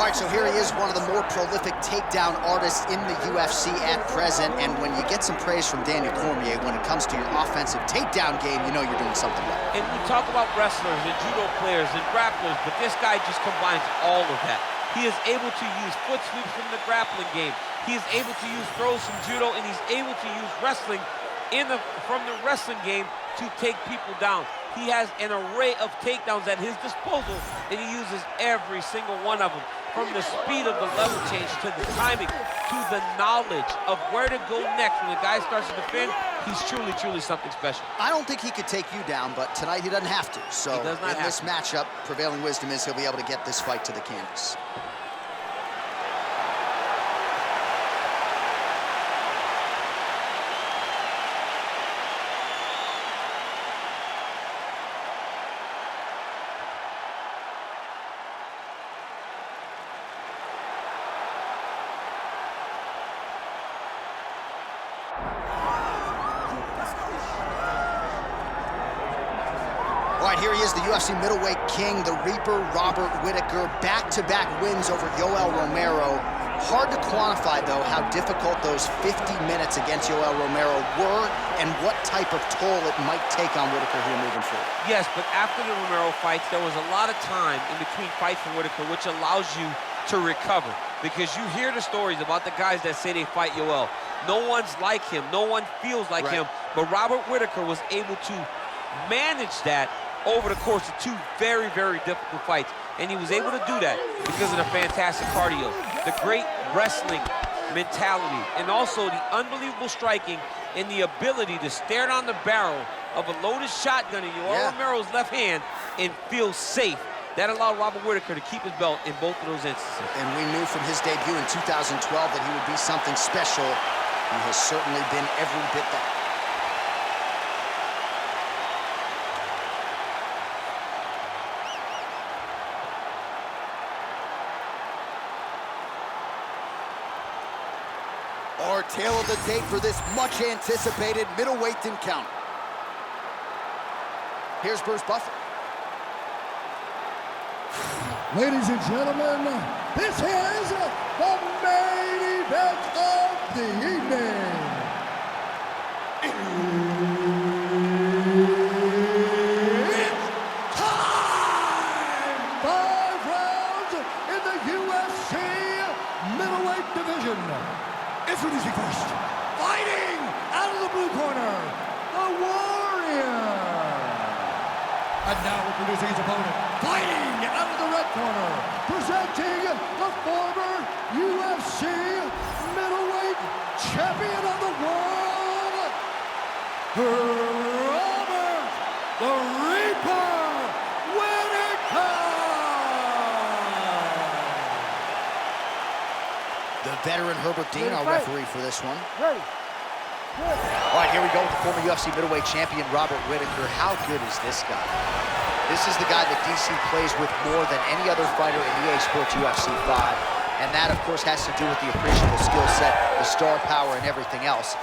right, so here he is, one of the more prolific takedown artists in the UFC at present. And when you get some praise from Daniel Cormier, when it comes to your offensive takedown game, you know you're doing something right. And we talk about wrestlers and judo players and grapplers, but this guy just combines all of that. He is able to use foot sweeps from the grappling game. He is able to use throws from judo, and he's able to use wrestling from the wrestling game to take people down. He has an array of takedowns at his disposal, and he uses every single one of them. From the speed of the level change, to the timing, to the knowledge of where to go next. When the guy starts to defend, he's truly, truly something special. I don't think he could take you down, but tonight he doesn't have to. So in this matchup, prevailing wisdom is he'll be able to get this fight to the canvas. All right, here he is, the UFC middleweight king, the Reaper, Robert Whittaker. Back-to-back wins over Yoel Romero. Hard to quantify, though, how difficult those 50 minutes against Yoel Romero were and what type of toll it might take on Whittaker here moving forward. Yes, but after the Romero fights, there was a lot of time in between fights for Whittaker, which allows you to recover. Because you hear the stories about the guys that say they fight Yoel. No one's like him. No one feels like him. But Robert Whittaker was able to manage that over the course of two very, very difficult fights. And he was able to do that because of the fantastic cardio, the great wrestling mentality, and also the unbelievable striking and the ability to stare down the barrel of a loaded shotgun in Yoel Romero's left hand and feel safe. That allowed Robert Whittaker to keep his belt in both of those instances. And we knew from his debut in 2012 that he would be something special. He has certainly been every bit that. Our tale of the tape for this much-anticipated middleweight encounter. Here's Bruce Buffer. Ladies and gentlemen, this is the main event of the evening. It's time! 5 rounds in the UFC middleweight division. Introducing first, fighting out of the blue corner, the Warrior. And now introducing his opponent, fighting out of the red corner, presenting the former UFC middleweight champion of the world, Robert the Reaper Whittaker. The veteran Herbert Dean, our referee for this one. Ready. All right, here we go with the former UFC middleweight champion, Robert Whittaker. How good is this guy? This is the guy that DC plays with more than any other fighter in EA Sports UFC 5. And that, of course, has to do with the appreciable skill set, the star power, and everything else.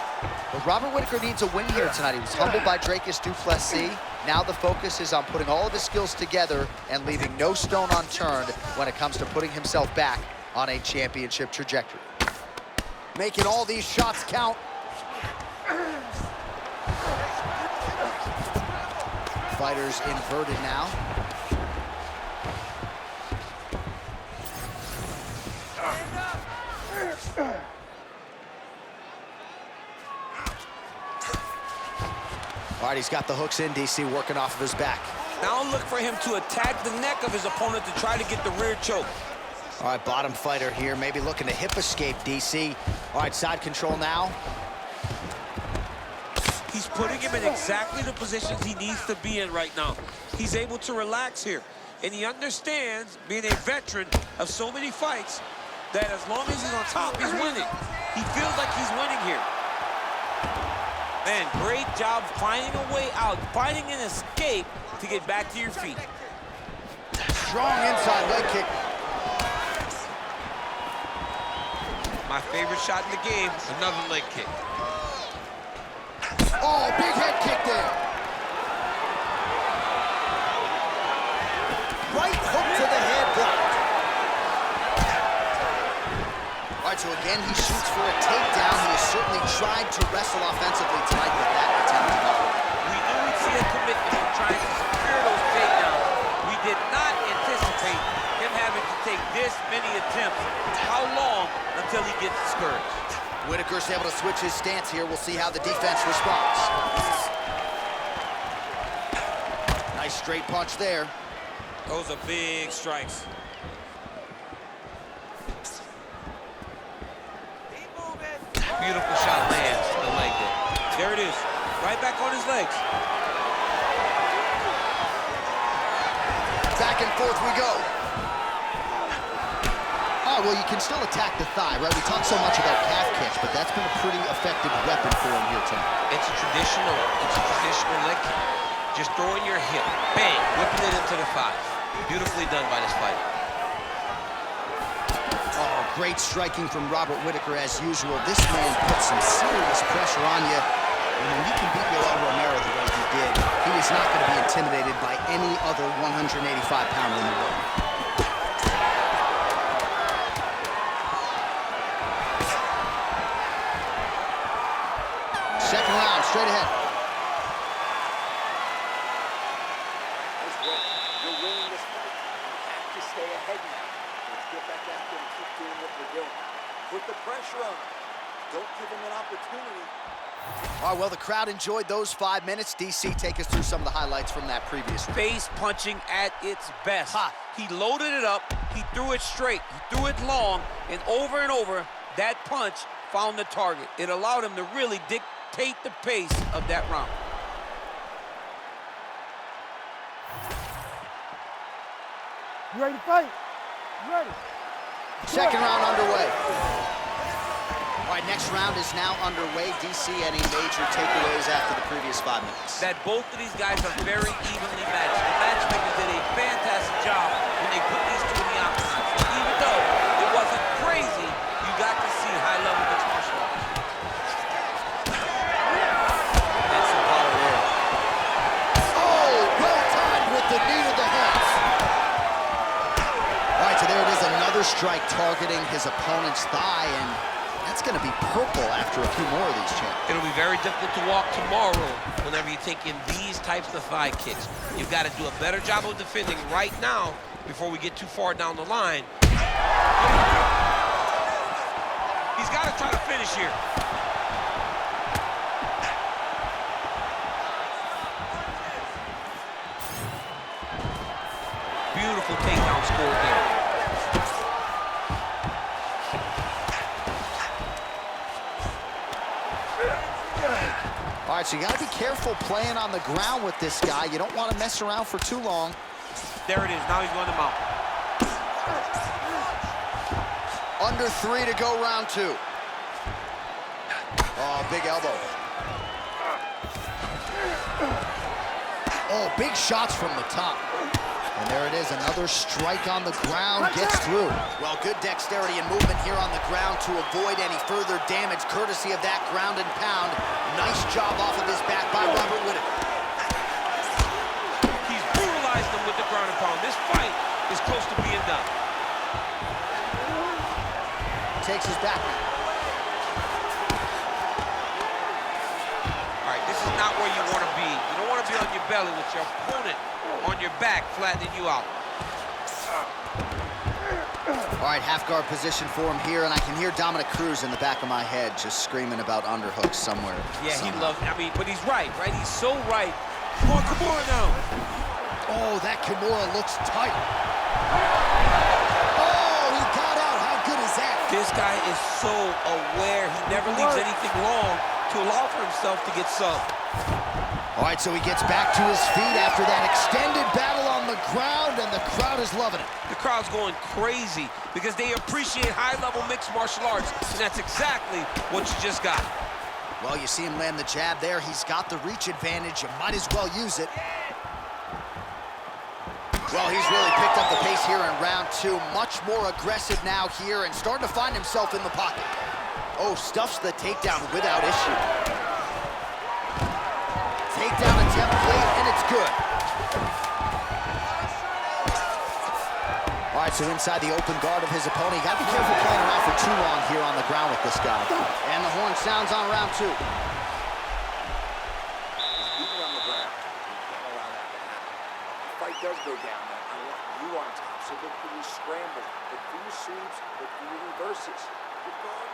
But Robert Whittaker needs a win here tonight. He was humbled by Dracus du Plessis. Now the focus is on putting all of his skills together and leaving no stone unturned when it comes to putting himself back on a championship trajectory. Making all these shots count. Fighters inverted now. All right, he's got the hooks in, DC, working off of his back. Now look for him to attack the neck of his opponent to try to get the rear choke. All right, bottom fighter here, maybe looking to hip escape, DC. All right, side control now. He's putting him in exactly the positions he needs to be in right now. He's able to relax here. And he understands, being a veteran of so many fights, that as long as he's on top, he's winning. He feels like he's winning here. Man, great job finding a way out, finding an escape to get back to your feet. Strong inside leg kick. My favorite shot in the game, another leg kick. Oh, big head kick there. Right hook to the head blocked. so again, he shoots for a takedown. He has certainly tried to wrestle offensively tonight, but that attempt did not work. We knew we'd see a commitment in trying to secure those takedowns. We did not anticipate him having to take this many attempts. How long until he gets discouraged? Whittaker's able to switch his stance here. We'll see how the defense responds. Nice straight punch there. Those are big strikes. Beautiful shot lands to the leg there. There it is. Right back on his legs. Back and forth we go. Oh, well, you can still attack the thigh, right? We talk so much about calf kicks, but that's been a pretty effective weapon for him here tonight. It's a traditional leg kick. Just throwing your hip, bang, whipping it into the thigh. Beautifully done by this fighter. Oh, great striking from Robert Whittaker as usual. This man puts some serious pressure on you. And when you can beat Yoel Romero the way he did, he is not going to be intimidated by any other 185-pounder in the world. Second round, straight ahead. You're winning this fight. You have to stay ahead now. Let's get back out there and keep doing what we're doing. Put the pressure on him. Don't give him an opportunity. All right, well, the crowd enjoyed those 5 minutes. DC, take us through some of the highlights from that previous round. Face punching at its best. Ha. He loaded it up, he threw it straight, he threw it long, and over, that punch found the target. It allowed him to really dictate the pace of that round. You ready to fight? You ready? Second round underway. All right, next round is now underway. DC, any major takeaways after the previous 5 minutes? That both of these guys are very evenly matched. The matchmakers did a fantastic job when they put these two in the octagon. So even though it wasn't crazy, you got to see high-level mixed martial arts. That's some power there. Oh, well timed with the knee to the head. All right, so there it is, another strike targeting his opponent's thigh, and that's going to be purple after a few more of these, champ. It'll be very difficult to walk tomorrow whenever you take in these types of thigh kicks. You've got to do a better job of defending right now before we get too far down the line. He's got to try to finish here. Beautiful takedown scored there. All right, so you got to be careful playing on the ground with this guy. You don't want to mess around for too long. There it is. Now he's going to mount. Under 3 to go, round 2. Oh, big elbow. Oh, big shots from the top. And there it is, another strike on the ground, gets through. Well, good dexterity and movement here on the ground to avoid any further damage, courtesy of that ground and pound. Nice job off of his back by Robert Whittaker. He's brutalized him with the ground and pound. This fight is close to being done. Takes his back. All right, this is not where you want to be. You don't want to be on your belly with your opponent on your back, flattening you out. All right, half guard position for him here, and I can hear Dominic Cruz in the back of my head just screaming about underhooks somewhere. Yeah, somehow. he loves, I mean, but he's right? He's so right. Come on, Kimura now. Oh, that Kimura looks tight. Oh, he got out. How good is that? This guy is so aware. He never leaves anything long to allow for himself to get subbed. All right, so he gets back to his feet after that extended battle on the ground, and the crowd is loving it. The crowd's going crazy because they appreciate high-level mixed martial arts, and that's exactly what you just got. Well, you see him land the jab there. He's got the reach advantage. You might as well use it. Well, he's really picked up the pace here in round 2. Much more aggressive now here and starting to find himself in the pocket. Oh, stuffs the takedown without issue. Takedown attempt late, and it's good. All right, right, so inside the open guard of his opponent. You got to be careful playing around for too long here on the ground with this guy. And the horn sounds on round 2. He's beating on the ground. You can't allow that to happen. The fight does go down, man. I want you on top, so look for your scrambles, look for your sweeps, look for your reverses. Good guard.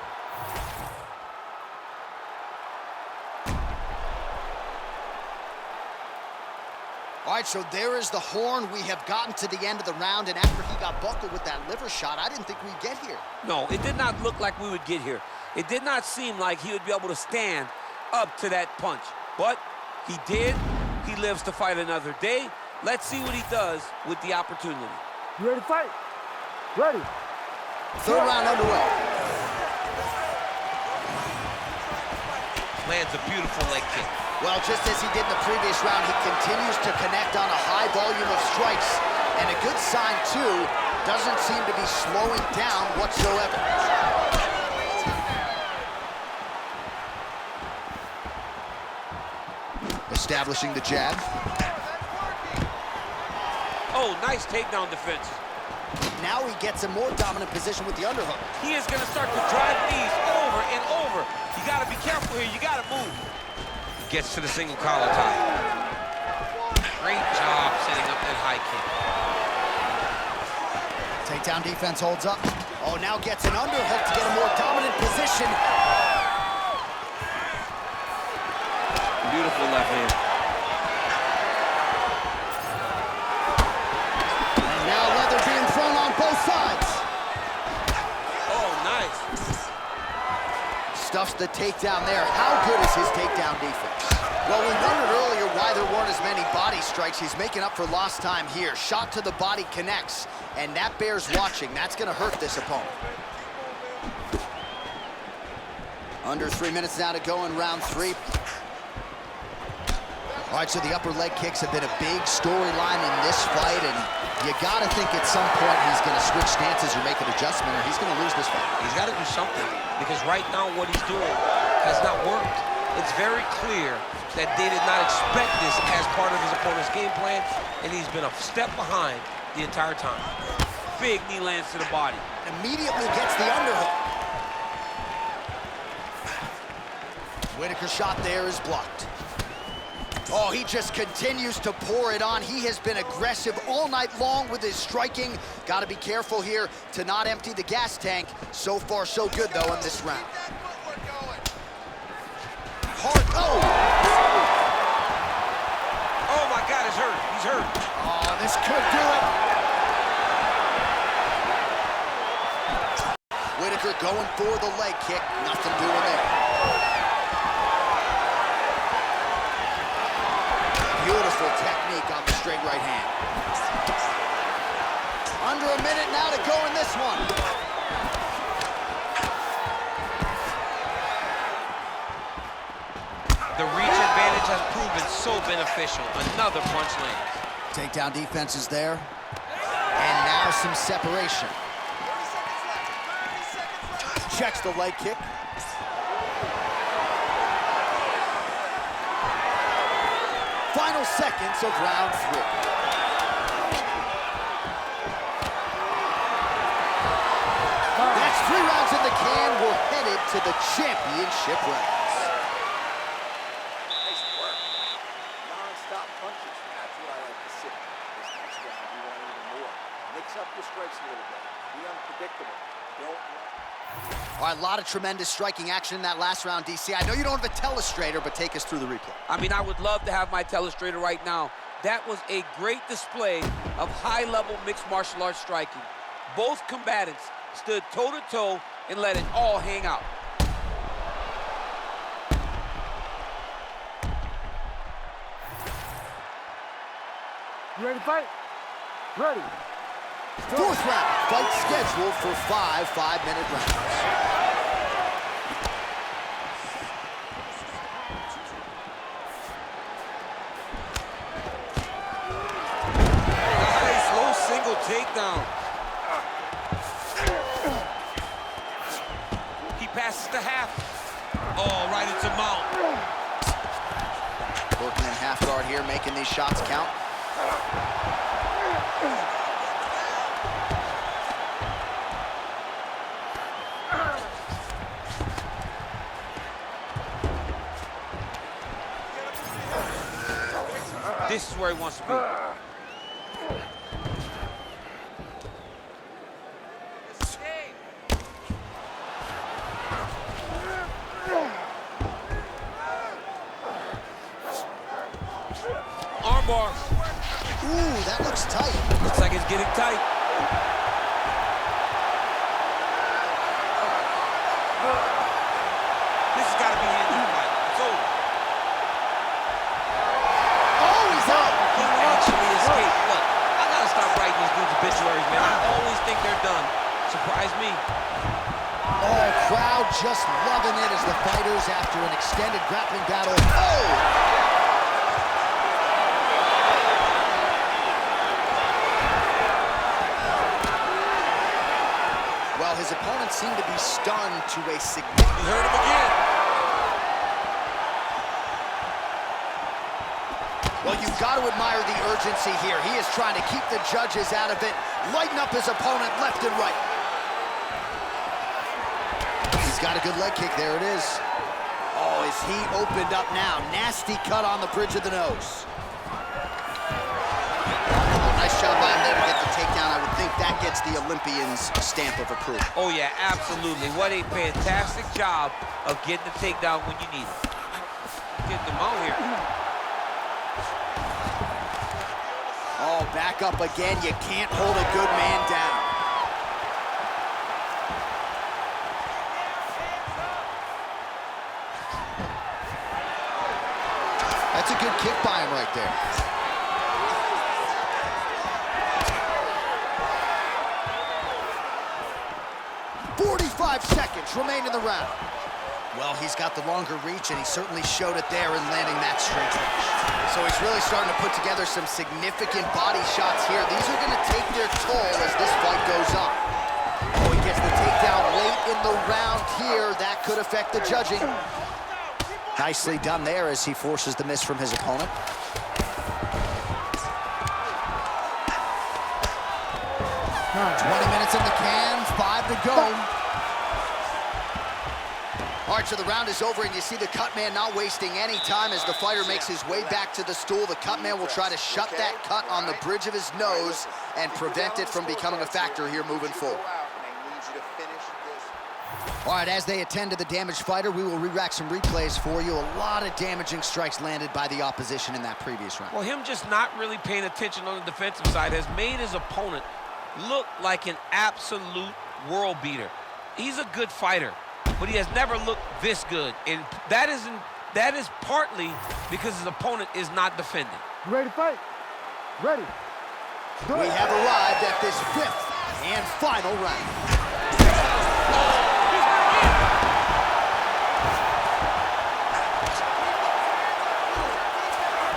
All right, so there is the horn. We have gotten to the end of the round, and after he got buckled with that liver shot, I didn't think we'd get here. No, it did not look like we would get here. It did not seem like he would be able to stand up to that punch. But he did. He lives to fight another day. Let's see what he does with the opportunity. You ready to fight? Ready. Third round underway. Lands a beautiful leg kick. Well, just as he did in the previous round, he continues to connect on a high volume of strikes. And a good sign, too, doesn't seem to be slowing down whatsoever. Establishing the jab. Oh, nice takedown defense. Now he gets a more dominant position with the underhook. He is going to start to drive these over and over. You got to be careful here. You got to move. Gets to the single collar tie. Great job setting up that high kick. Takedown defense holds up. Oh, now gets an underhook to get a more dominant position. Beautiful left hand. And now leather being thrown on both sides. Oh, nice. Stuffs the takedown there. How good is his takedown defense? Well, we wondered earlier why there weren't as many body strikes. He's making up for lost time here. Shot to the body connects, and that bears watching. That's going to hurt this opponent. Under 3 minutes now to go in round 3. All right, so the upper leg kicks have been a big storyline in this fight, and you got to think at some point he's going to switch stances or make an adjustment, or he's going to lose this fight. He's got to do something, because right now what he's doing has not worked. It's very clear that they did not expect this as part of his opponent's game plan, and he's been a step behind the entire time. Big knee lands to the body. Immediately gets the underhook. Whittaker's shot there is blocked. Oh, he just continues to pour it on. He has been aggressive all night long with his striking. Got to be careful here to not empty the gas tank. So far, so good, though, in this round. Hard, oh! Oh, my God, he's hurt. He's hurt. Oh, this could do it. Whittaker going for the leg kick. Nothing doing there. Beautiful technique on the straight right hand. Under a minute now to go in this one. The reach advantage has proven so beneficial. Another punch lands. Takedown defense is there. And now some separation. 30 seconds left. Checks the leg kick. Final seconds of round 3. That's 3 rounds in the can. We're headed to the championship rounds. Nice work. Non-stop punches. That's what I like to see. This next round, you want even more. Mix up your strikes a little bit. Be unpredictable. Don't run. All right, a lot of tremendous striking action in that last round, DC. I know you don't have a telestrator, but take us through the replay. I mean, I would love to have my telestrator right now. That was a great display of high-level mixed martial arts striking. Both combatants stood toe-to-toe and let it all hang out. You ready to fight? Ready. Fourth round, fight scheduled for 5 5-minute rounds. Nice, low single takedown. He passes to half. Oh, right into mount. Working in half guard here, making these shots count. this is where he wants to be. Armbar. Ooh, that looks tight. Looks like it's getting tight. This has got to be the end of the fight. It's over. Oh, he's out. He actually escaped. Look, I gotta stop writing these dudes obituaries, man. I always think they're done. Surprise me. Oh, crowd just loving it as the fighters, after an extended grappling battle. Oh! Well, his opponent seemed to be stunned to a significant... You heard him again. Well, you've got to admire the urgency here. He is trying to keep the judges out of it, lighten up his opponent left and right. He's got a good leg kick. There it is. Oh, is he opened up now? Nasty cut on the bridge of the nose. Oh, nice job by him there to get the takedown. I would think that gets the Olympians' stamp of approval. Oh, yeah, absolutely. What a fantastic job of getting the takedown when you need it. Getting them out here. Oh, back up again. You can't hold a good man down. That's a good kick by him right there. Seconds remain in the round. Well, he's got the longer reach, and he certainly showed it there in landing that straight punch. So he's really starting to put together some significant body shots here. These are going to take their toll as this fight goes on. Oh, he gets the takedown late in the round here. That could affect the judging. Nicely done there as he forces the miss from his opponent. Nine. 20 minutes in the can, 5 to go. All right, so the round is over, and you see the cut man not wasting any time as the fighter makes his way back to the stool. The cut man will try to shut that cut on the bridge of his nose and prevent it from becoming a factor here moving forward. All right, as they attend to the damaged fighter, we will re-rack some replays for you. A lot of damaging strikes landed by the opposition in that previous round. Well, him just not really paying attention on the defensive side has made his opponent look like an absolute world beater. He's a good fighter, but he has never looked this good, and that is partly because his opponent is not defending. You ready to fight? Ready. We have arrived at this 5th and final round.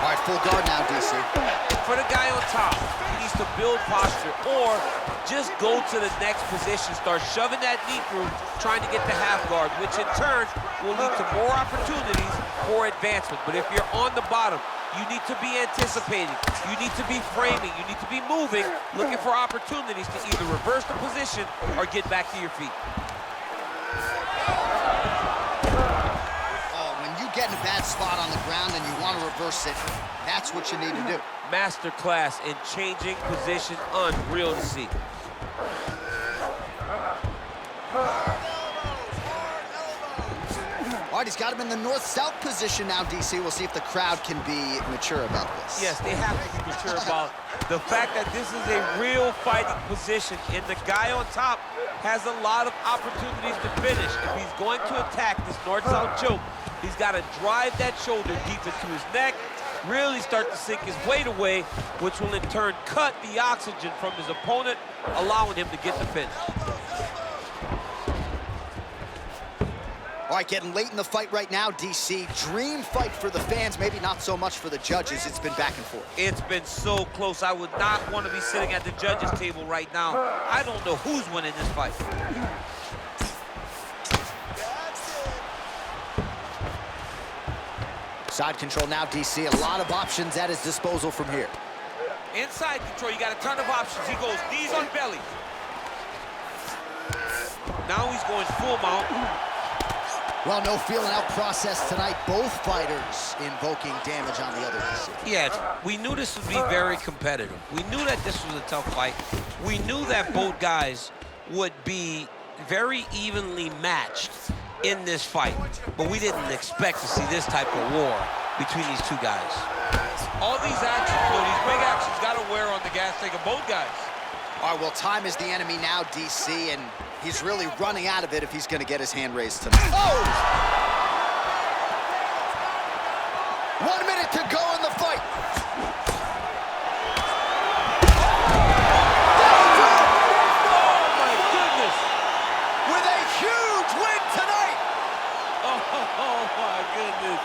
All right, full guard now, DC. For the guy on top, he needs to build posture or just go to the next position, start shoving that knee through, trying to get the half guard, which in turn will lead to more opportunities for advancement. But if you're on the bottom, you need to be anticipating, you need to be framing, you need to be moving, looking for opportunities to either reverse the position or get back to your feet. Get in a bad spot on the ground and you want to reverse it, that's what you need to do. Masterclass in changing position, unreal to see. All right, he's got him in the north-south position now, DC. We'll see if the crowd can be mature about this. Yes, they have to be mature about the fact that this is a real fighting position, and the guy on top has a lot of opportunities to finish. If he's going to attack this north-south choke, he's got to drive that shoulder deep into his neck, really start to sink his weight away, which will in turn cut the oxygen from his opponent, allowing him to get the finish. All right, getting late in the fight right now, DC. Dream fight for the fans, maybe not so much for the judges. It's been back and forth. It's been so close. I would not want to be sitting at the judges' table right now. I don't know who's winning this fight. Side control now, DC. A lot of options at his disposal from here. Inside control, you got a ton of options. He goes knees on belly. Now he's going full mount. Well, no feeling out process tonight. Both fighters invoking damage on the other decision. Yeah, we knew this would be very competitive. We knew that this was a tough fight. We knew that both guys would be very evenly matched in this fight, but we didn't expect to see this type of war between these two guys. All these actions, though, these big actions got to wear on the gas tank of both guys. All right, well, time is the enemy now, DC, and he's really running out of it if he's going to get his hand raised tonight. Oh! 1 minute to go in the fight. Oh, my goodness! With a huge win tonight. Oh, my goodness.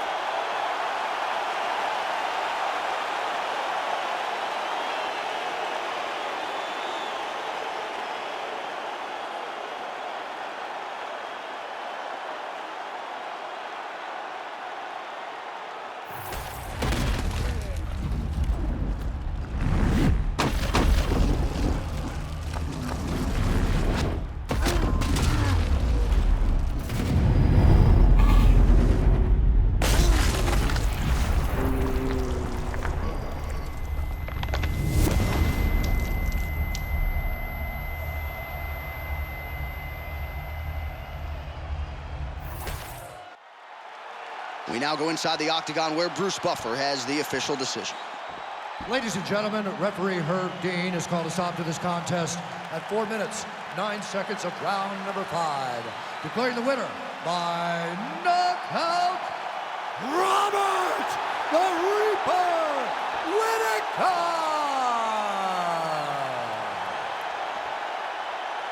We now go inside the octagon where Bruce Buffer has the official decision. Ladies and gentlemen, referee Herb Dean has called a stop to this contest at 4 minutes, 9 seconds of round number 5. Declaring the winner by knockout, Robert the Reaper Whittaker!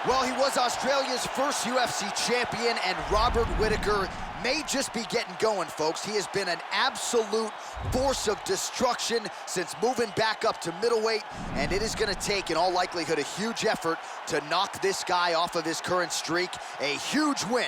Well, he was Australia's first UFC champion, and Robert Whittaker may just be getting going, folks. He has been an absolute force of destruction since moving back up to middleweight, and it is going to take, in all likelihood, a huge effort to knock this guy off of his current streak. A huge win